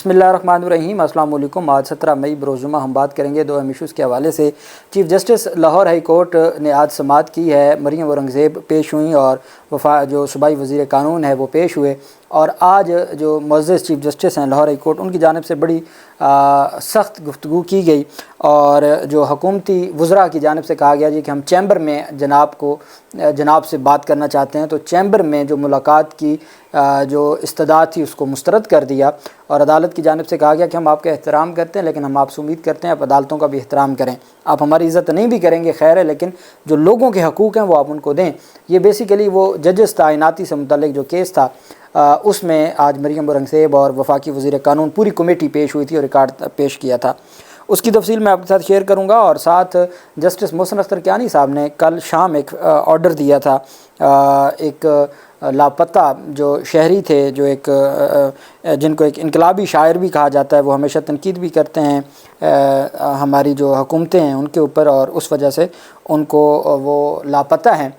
بسم اللہ الرحمن الرحیم۔ السلام علیکم۔ آج 17 مئی بروز جمعہ ہم بات کریں گے دو اہم ایشوز کے حوالے سے۔ Chief justice Lahore high court نے آج سماعت کی ہے، مریم اورنگزیب پیش ہوئیں اور جو صوبائی وزیر قانون ہے وہ پیش ہوئے، اور آج جو معزز چیف جسٹس ہیں لاہور ہائی کورٹ، ان کی جانب سے بڑی سخت گفتگو کی گئی، اور جو حکومتی وزراء کی جانب سے کہا گیا جی کہ ہم چیمبر میں جناب سے بات کرنا چاہتے ہیں، تو چیمبر میں جو ملاقات کی جو استدعا تھی اس کو مسترد کر دیا، اور عدالت کی جانب سے کہا گیا کہ ہم آپ کا احترام کرتے ہیں، لیکن ہم آپ سے امید کرتے ہیں آپ عدالتوں کا بھی احترام کریں۔ آپ ہماری عزت نہیں بھی کریں گے خیر ہے، لیکن جو لوگوں کے حقوق ہیں وہ آپ ان کو دیں۔ یہ بیسیکلی وہ ججز تعیناتی سے متعلق جو کیس تھا، اس میں آج مریم اورنگزیب اور وفاقی وزیر قانون پوری کمیٹی پیش ہوئی تھی اور ریکارڈ پیش کیا تھا۔ اس کی تفصیل میں آپ کے ساتھ شیئر کروں گا، اور ساتھ جسٹس محسن اختر کیانی صاحب نے کل شام ایک آرڈر دیا تھا، ایک لاپتہ جو شہری تھے، جو جن کو ایک انقلابی شاعر بھی کہا جاتا ہے، وہ ہمیشہ تنقید بھی کرتے ہیں ہماری جو حکومتیں ہیں ان کے اوپر، اور اس وجہ سے ان کو وہ لاپتہ ہیں،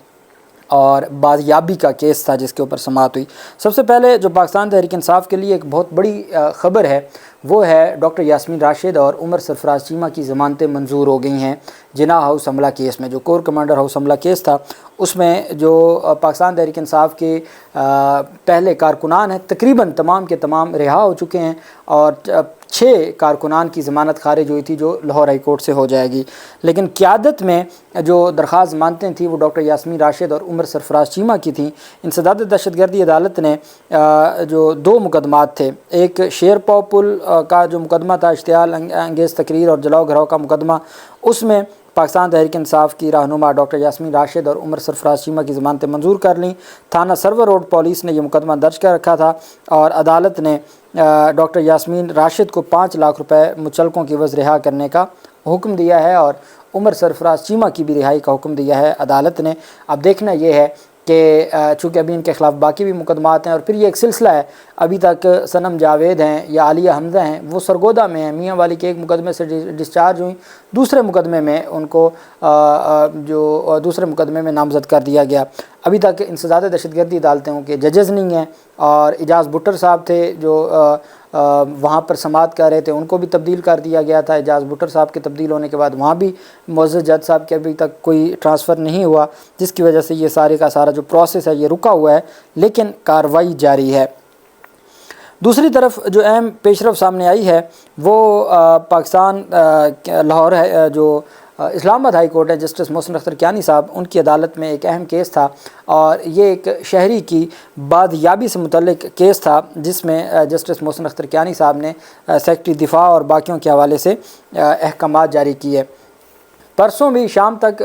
اور بازیابی کا کیس تھا جس کے اوپر سماعت ہوئی۔ سب سے پہلے جو پاکستان تحریک انصاف کے لیے ایک بہت بڑی خبر ہے وہ ہے ڈاکٹر یاسمین راشد اور عمر سرفراز چیمہ کی ضمانتیں منظور ہو گئی ہیں جناح ہاؤس حملہ کیس میں۔ جو کور کمانڈر ہاؤس حملہ کیس تھا اس میں جو پاکستان تحریک انصاف کے پہلے کارکنان ہیں تقریباً تمام کے تمام رہا ہو چکے ہیں، اور 6 کارکنان کی ضمانت خارج ہوئی تھی جو لاہور ہائی کورٹ سے ہو جائے گی، لیکن قیادت میں جو درخواست ضمانتیں تھیں وہ ڈاکٹر یاسمین راشد اور عمر سرفراز چیمہ کی تھیں۔ انسداد دہشت گردی عدالت نے جو 2 مقدمات تھے، ایک شیر پاپل کا جو مقدمہ تھا اشتعال انگیز تقریر اور جلاؤ گھراؤ کا مقدمہ، اس میں پاکستان تحریک انصاف کی رہنما ڈاکٹر یاسمین راشد اور عمر سرفراز چیمہ کی ضمانتیں منظور کر لیں۔ تھانہ سرور روڈ پولیس نے یہ مقدمہ درج کر رکھا تھا، اور عدالت نے ڈاکٹر یاسمین راشد کو 5 لاکھ روپے مچلقوں کی عوض رہا کرنے کا حکم دیا ہے، اور عمر سرفراز چیمہ کی بھی رہائی کا حکم دیا ہے عدالت نے۔ اب دیکھنا یہ ہے کہ چونکہ ابھی ان کے خلاف باقی بھی مقدمات ہیں، اور پھر یہ ایک سلسلہ ہے، ابھی تک صنم جاوید ہیں یا عالیہ حمزہ ہیں وہ سرگودہ میں ہیں، میاں والی کے ایک مقدمے سے ڈسچارج ہوئیں، دوسرے مقدمے میں ان کو دوسرے مقدمے میں نامزد کر دیا گیا۔ ابھی تک انسداد دہشت گردی عدالتوں کے ججز نہیں ہیں، اور اعجاز بٹر صاحب تھے جو وہاں پر سماعت کر رہے تھے، ان کو بھی تبدیل کر دیا گیا تھا۔ اعجاز بٹر صاحب کے تبدیل ہونے کے بعد وہاں بھی معزز جج صاحب کے ابھی تک کوئی ٹرانسفر نہیں ہوا، جس کی وجہ سے یہ سارے کا سارا جو پروسیس ہے یہ رکا ہوا ہے، لیکن کارروائی جاری ہے۔ دوسری طرف جو اہم پیشرفت سامنے آئی ہے وہ پاکستان لاہور ہے، جو اسلام آباد ہائی کورٹ ہے، جسٹس محسن اختر کیانی صاحب، ان کی عدالت میں ایک اہم کیس تھا، اور یہ ایک شہری کی بازیابی سے متعلق کیس تھا، جس میں جسٹس محسن اختر کیانی صاحب نے سیکرٹری دفاع اور باقیوں کے حوالے سے احکامات جاری کیے۔ پرسوں بھی شام تک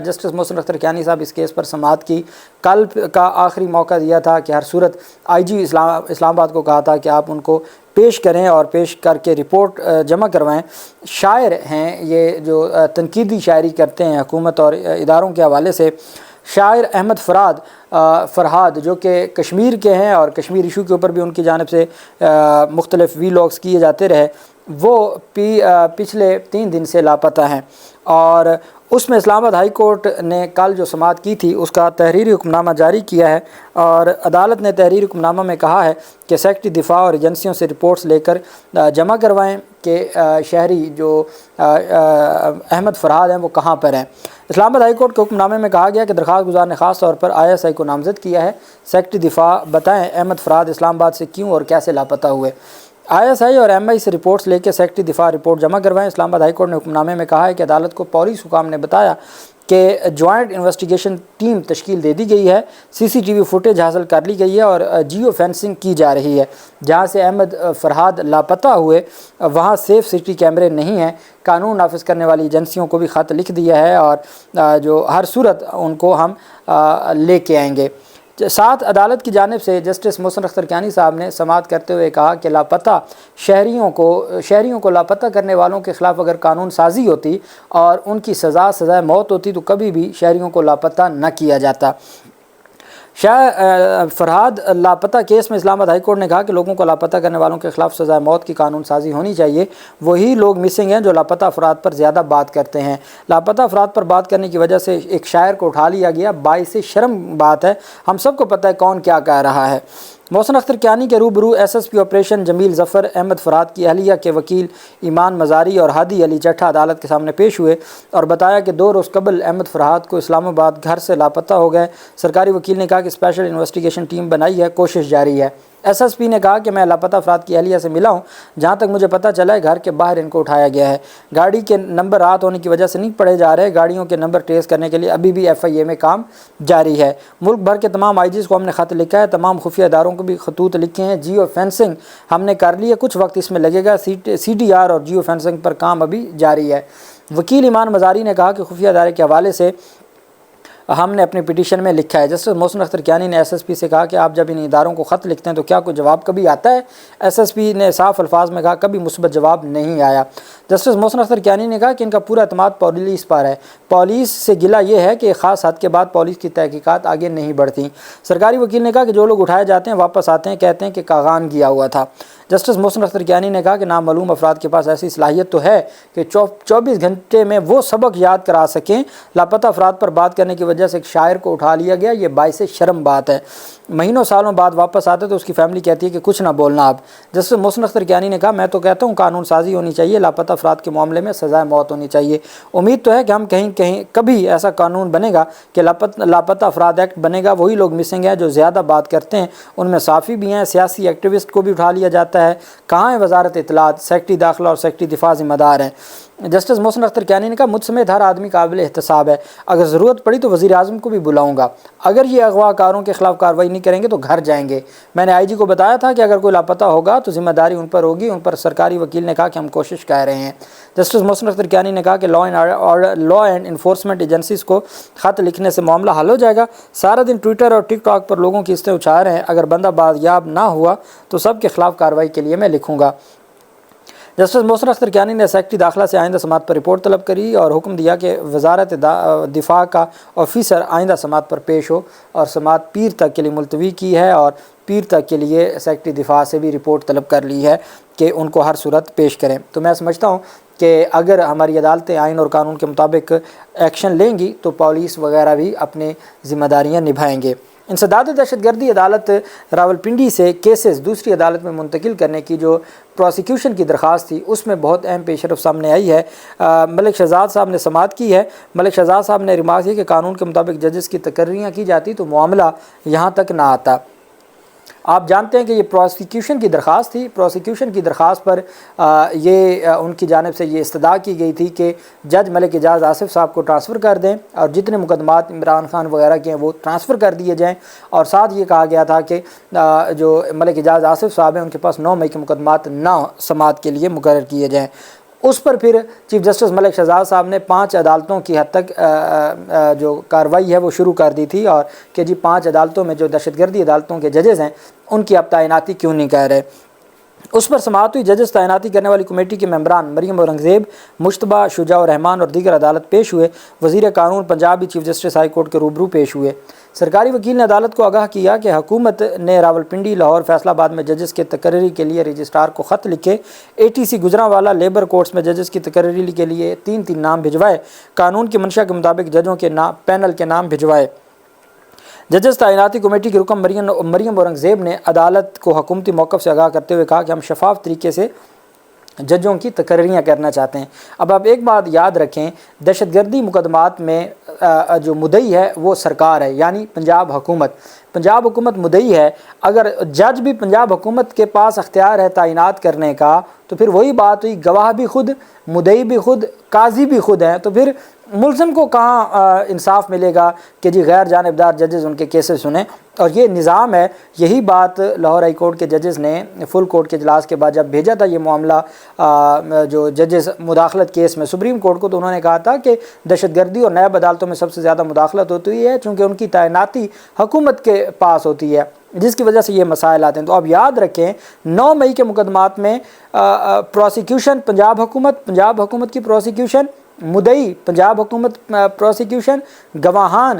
جسٹس محسن اختر کیانی صاحب اس کیس پر سماعت کی۔ کل کا آخری موقع دیا تھا کہ ہر صورت آئی جی اسلام آباد کو کہا تھا کہ آپ ان کو پیش کریں اور پیش کر کے رپورٹ جمع کروائیں۔ شاعر ہیں یہ جو تنقیدی شاعری کرتے ہیں حکومت اور اداروں کے حوالے سے، شاعر احمد فرحاد جو کہ کشمیر کے ہیں، اور کشمیر ایشو کے اوپر بھی ان کی جانب سے مختلف ویلاگز کیے جاتے رہے، وہ پچھلے 3 دن سے لاپتہ ہیں، اور اس میں اسلام آباد ہائی کورٹ نے کل جو سماعت کی تھی اس کا تحریری حکم نامہ جاری کیا ہے، اور عدالت نے تحریری حکم نامہ میں کہا ہے کہ سیکرٹری دفاع اور ایجنسیوں سے رپورٹس لے کر جمع کروائیں کہ شہری جو احمد فرحاد ہیں وہ کہاں پر ہیں۔ اسلام آباد ہائی کورٹ کے حکم نامے میں کہا گیا کہ درخواست گزار نے خاص طور پر ISI کو نامزد کیا ہے، سیکرٹری دفاع بتائیں احمد فرحاد اسلام آباد سے کیوں اور کیسے لاپتہ ہوئے۔ ISI اور MI سے رپورٹس لے کے سیکرٹری دفاع رپورٹ جمع کروائیں۔ اسلام آباد ہائی کورٹ نے حکم نامے میں کہا ہے کہ عدالت کو پولیس حکام نے بتایا کہ جوائنٹ انویسٹیگیشن ٹیم تشکیل دے دی گئی ہے، CCTV فوٹیج حاصل کر لی گئی ہے، اور جیو فینسنگ کی جا رہی ہے۔ جہاں سے احمد فرحاد لاپتہ ہوئے وہاں سیف سٹی کیمرے نہیں ہیں۔ قانون نافذ کرنے والی ایجنسیوں کو بھی خط لکھ دیا ہے، اور جو ہر صورت ان کو ہم لے کے آئیں گے۔ ساتھ عدالت کی جانب سے جسٹس محسن اختر کیانی صاحب نے سماعت کرتے ہوئے کہا کہ لاپتہ شہریوں کو لاپتہ کرنے والوں کے خلاف اگر قانون سازی ہوتی اور ان کی سزائے موت ہوتی تو کبھی بھی شہریوں کو لاپتہ نہ کیا جاتا۔ فرحاد لاپتہ کیس میں اسلام آباد ہائی کورٹ نے کہا کہ لوگوں کو لاپتہ کرنے والوں کے خلاف سزائے موت کی قانون سازی ہونی چاہیے۔ وہی لوگ مسنگ ہیں جو لاپتہ افراد پر زیادہ بات کرتے ہیں۔ لاپتہ افراد پر بات کرنے کی وجہ سے ایک شاعر کو اٹھا لیا گیا، باعث شرم بات ہے، ہم سب کو پتہ ہے کون کیا کہہ رہا ہے۔ محسن اختر کیانی کے روبرو SSP آپریشن جمیل ظفر احمد فراد کی اہلیہ کے وکیل ایمان مزاری اور ہادی علی چٹھا عدالت کے سامنے پیش ہوئے اور بتایا کہ 2 روز قبل احمد فراد کو اسلام آباد گھر سے لاپتہ ہو گئے۔ سرکاری وکیل نے کہا کہ اسپیشل انویسٹیگیشن ٹیم بنائی ہے، کوشش جاری ہے۔ SSP نے کہا کہ میں لاپتہ افراد کی اہلیہ سے ملا ہوں، جہاں تک مجھے پتہ چلا ہے گھر کے باہر ان کو اٹھایا گیا ہے۔ گاڑی کے نمبر رات ہونے کی وجہ سے نہیں پڑے جا رہے، گاڑیوں کے نمبر ٹریس کرنے کے لیے ابھی بھی FIA میں کام جاری ہے۔ ملک بھر کے تمام IGs کو ہم نے خط لکھا ہے، تمام خفیہ اداروں کو بھی خطوط لکھے ہیں۔ جیو فینسنگ ہم نے کر لی ہے، کچھ وقت اس میں لگے گا۔ CTR اور جیو فینسنگ پر کام ابھی جاری ہے۔ وکیل ایمان مزاری نے کہا کہ خفیہ ادارے کے حوالے سے ہم نے اپنی پٹیشن میں لکھا ہے۔ جسٹس محسن اختر کیانی نے SSP سے کہا کہ آپ جب ان اداروں کو خط لکھتے ہیں تو کیا کوئی جواب کبھی آتا ہے؟ SSP نے صاف الفاظ میں کہا کبھی مثبت جواب نہیں آیا۔ جسٹس محسن اختر کیانی نے کہا کہ ان کا پورا اعتماد پولیس پر ہے، پولیس سے گلہ یہ ہے کہ ایک خاص حد کے بعد پولیس کی تحقیقات آگے نہیں بڑھتی۔ سرکاری وکیل نے کہا کہ جو لوگ اٹھائے جاتے ہیں واپس آتے ہیں، کہتے ہیں کہ کاغان گیا ہوا تھا۔ جسٹس محسن اختر کیانی نے کہا کہ نامعلوم افراد کے پاس ایسی صلاحیت تو ہے کہ 24 گھنٹے میں وہ سبق یاد کرا سکیں۔ لاپتہ افراد پر بات کرنے کی وجہ سے ایک شاعر کو اٹھا لیا گیا، یہ باعث شرم بات ہے۔ مہینوں سالوں بعد واپس آتے تو اس کی فیملی کہتی ہے کہ کچھ نہ بولنا آپ۔ جسٹس محسن اختر کیانی نے کہا میں تو کہتا ہوں قانون سازی ہونی چاہیے، لاپتہ افراد کے معاملے میں سزائے موت ہونی چاہیے۔ امید تو ہے کہ ہم کبھی ایسا قانون بنے گا کہ لاپتہ افراد ایکٹ بنے گا۔ وہی لوگ مسنگ ہیں جو زیادہ بات کرتے ہیں، ان میں صحافی بھی ہیں، سیاسی ایکٹیوسٹ کو بھی اٹھا لیا جاتا ہے۔ کہاں ہے وزارت اطلاعات؟ سیکرٹری داخلہ اور سیکرٹری دفاع ذمہ دار ہیں۔ جسٹس محسن اختر کیانی نے کہا مجھ سمیت ہر آدمی قابل احتساب ہے، اگر ضرورت پڑی تو وزیر اعظم کو بھی بلاؤں گا، اگر یہ اغوا کاروں کے خلاف کارروائی نہیں کریں گے تو گھر جائیں گے۔ میں نے IG کو بتایا تھا کہ اگر کوئی لاپتہ ہوگا تو ذمہ داری ان پر ہوگی، ان پر سرکاری وکیل نے کہا کہ ہم کوشش کر رہے ہیں۔ جسٹس محسن اختر کیانی نے کہا کہ لا اینڈ انفورسمنٹ ایجنسیز کو خط لکھنے سے معاملہ حل ہو جائے گا۔ سارا دن ٹویٹر اور ٹک ٹاک پر لوگوں کی قسطیں اچھا رہے ہیں، اگر بندہ بازیاب نہ ہوا تو سب کے خلاف کارروائی کے لیے میں لکھوں گا۔ جسٹس محسن اختر کیانی نے سیکرٹری داخلہ سے آئندہ سماعت پر رپورٹ طلب کری اور حکم دیا کہ وزارت دفاع کا آفیسر آئندہ سماعت پر پیش ہو، اور سماعت پیر تک کے لیے ملتوی کی ہے اور پیر تک کے لیے سیکرٹری دفاع سے بھی رپورٹ طلب کر لی ہے کہ ان کو ہر صورت پیش کریں۔ تو میں سمجھتا ہوں کہ اگر ہماری عدالتیں آئین اور قانون کے مطابق ایکشن لیں گی تو پولیس وغیرہ بھی اپنی ذمہ داریاں نبھائیں گے۔ انسداد دہشت گردی عدالت راولپنڈی سے کیسز دوسری عدالت میں منتقل کرنے کی جو پروسیکیوشن کی درخواست تھی اس میں بہت اہم پیش رفت سامنے آئی ہے۔ ملک شہزاد صاحب نے سماعت کی ہے۔ ملک شہزاد صاحب نے ریمارک کی کہ قانون کے مطابق ججز کی تقرریاں کی جاتی تو معاملہ یہاں تک نہ آتا۔ آپ جانتے ہیں کہ یہ پروسیکیوشن کی درخواست تھی، پروسیکیوشن کی درخواست پر ان کی جانب سے یہ استدعا کی گئی تھی کہ جج ملک اعجاز آصف صاحب کو ٹرانسفر کر دیں اور جتنے مقدمات عمران خان وغیرہ کے ہیں وہ ٹرانسفر کر دیے جائیں، اور ساتھ یہ کہا گیا تھا کہ جو ملک اعجاز آصف صاحب ہیں ان کے پاس 9 مئی کے مقدمات نہ سماعت کے لیے مقرر کیے جائیں۔ اس پر پھر چیف جسٹس ملک شہزاد صاحب نے 5 عدالتوں کی حد تک جو کارروائی ہے وہ شروع کر دی تھی، اور کہ جی 5 عدالتوں میں جو دہشت گردی عدالتوں کے ججز ہیں ان کی اب تعیناتی کیوں نہیں کر رہے۔ اس پر سماعت ہوئی۔ ججز تعیناتی کرنے والی کمیٹی کے ممبران مریم اورنگزیب، مشتبہ، شجاع الرحمان اور دیگر عدالت پیش ہوئے۔ وزیر قانون پنجاب بھی چیف جسٹس ہائی کورٹ کے روبرو پیش ہوئے۔ سرکاری وکیل نے عدالت کو آگاہ کیا کہ حکومت نے راولپنڈی، لاہور، فیصل آباد میں ججز کے تقرری کے لیے رجسٹرار کو خط لکھے، ATC گجرانوالہ لیبر کورٹس میں ججز کی تقرری کے لیے 3 نام بھجوائے، قانون کی منشا کے مطابق ججوں کے پینل کے نام بھجوائے۔ ججز تعیناتی کمیٹی کی رکن مریم اورنگزیب نے عدالت کو حکومتی موقف سے آگاہ کرتے ہوئے کہا کہ ہم شفاف طریقے سے ججوں کی تقرریاں کرنا چاہتے ہیں۔ اب آپ ایک بات یاد رکھیں، دہشت گردی مقدمات میں جو مدعی ہے وہ سرکار ہے، یعنی پنجاب حکومت مدعی ہے۔ اگر جج بھی پنجاب حکومت کے پاس اختیار ہے تعینات کرنے کا تو پھر وہی بات ہوئی، گواہ بھی خود، مدعی بھی خود، قاضی بھی خود ہیں، تو پھر ملزم کو کہاں انصاف ملے گا کہ جی غیر جانبدار ججز ان کے کیسز سنیں۔ اور یہ نظام ہے، یہی بات لاہور ہائی کورٹ کے ججز نے فل کورٹ کے اجلاس کے بعد جب بھیجا تھا یہ معاملہ جو ججز مداخلت کیس میں سپریم کورٹ کو، تو انہوں نے کہا تھا کہ دہشت گردی اور نیب عدالتوں میں سب سے زیادہ مداخلت ہوتی ہے چونکہ ان کی تعیناتی حکومت کے پاس ہوتی ہے، جس کی وجہ سے یہ مسائل آتے ہیں۔ تو اب یاد رکھیں 9 مئی کے مقدمات میں پروسیکیوشن پنجاب حکومت کی پروسیکیوشن، مدعی پنجاب حکومت پروسیکیوشن، گواہان